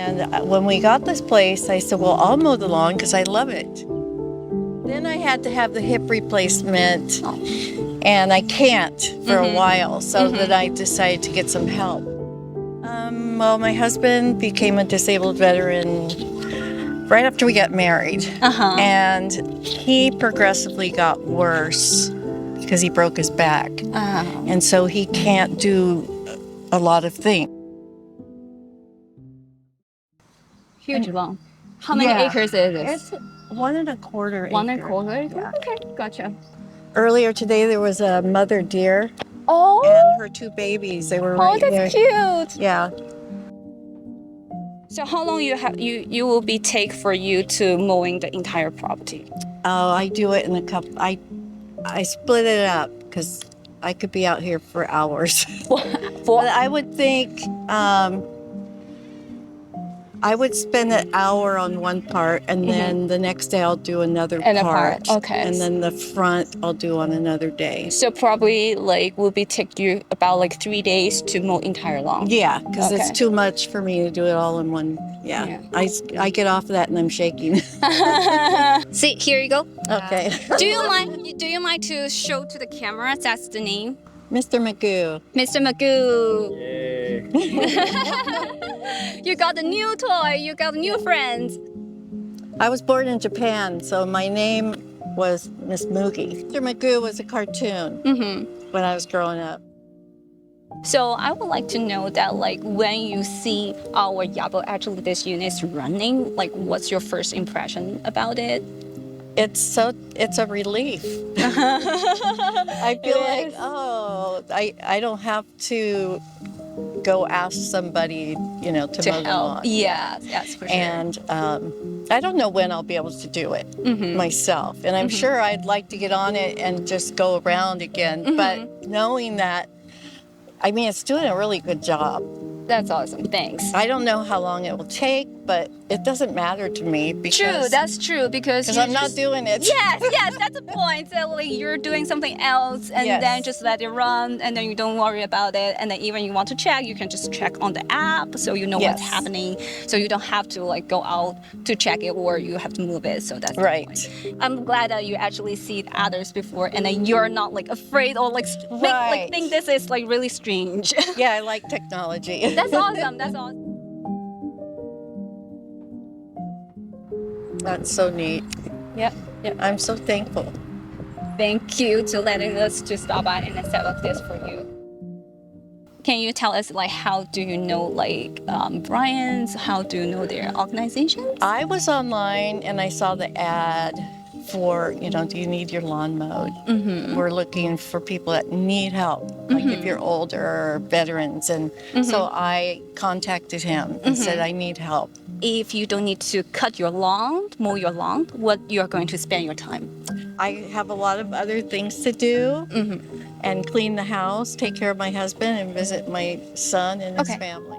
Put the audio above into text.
And when we got this place, I said, well, I'll mow the lawn because I love it. Then I had to have the hip replacement, and I can't for a while, so then I decided to get some help. Well, my husband became a disabled veteran right after we got married, and he progressively got worse because he broke his back, and so he can't do a lot of things. Huge lawn. How many acres is this? It's 1.25 acres. 1.25? Yeah. Okay, gotcha. Earlier today, there was a mother deer Oh, and her 2 babies. They were right that's there. cute. Yeah. So how long you will be take for you to mowing the entire property? Oh, I do it in a couple. I split it up because I could be out here for hours. But I would think I would spend an hour on one part, and then the next day I'll do another part. Okay. And then the front I'll do on another day. So probably like will be take you about like 3 days to mow entire lawn. Yeah, because it's too much for me to do it all in one. Yeah. I get off of that and I'm shaking. See, here you go. Okay. Do you mind to show to the camera? That's the name. Mr. Magoo. Mr. Magoo. Yay. You got a new toy. You got new friends. I was born in Japan, so my name was Miss Moogie. Mr. Magoo was a cartoon when I was growing up. So I would like to know that, like, when you see our Yarbo, actually this unit is running, like, what's your first impression about it? It's a relief. I feel like, I don't have to go ask somebody, to mow the lawn. Yeah, that's for sure. And I don't know when I'll be able to do it myself. And I'm sure I'd like to get on it and just go around again. But knowing that, it's doing a really good job. That's awesome. Thanks. I don't know how long it will take, but it doesn't matter to me because that's true because I'm not doing it. Yes, that's the point. So like you're doing something else and then just let it run and then you don't worry about it. And then even you want to check, you can just check on the app so you know what's happening. So you don't have to like go out to check it or you have to move it. So that's right. The point. I'm glad that you actually see others before and then you're not like afraid or like think this is like really strange. Yeah, I like technology. That's awesome. That's awesome. That's so neat. Yep. I'm so thankful. Thank you to letting us to stop by and set up this for you. Can you tell us like how do you know like Brian's? How do you know their organizations? I was online and I saw the ad for, do you need your lawn mowed? We're looking for people that need help, like if you're older or veterans. And so I contacted him and said, I need help. If you don't need to cut your lawn, mow your lawn, what you're going to spend your time? I have a lot of other things to do and clean the house, take care of my husband and visit my son and his family.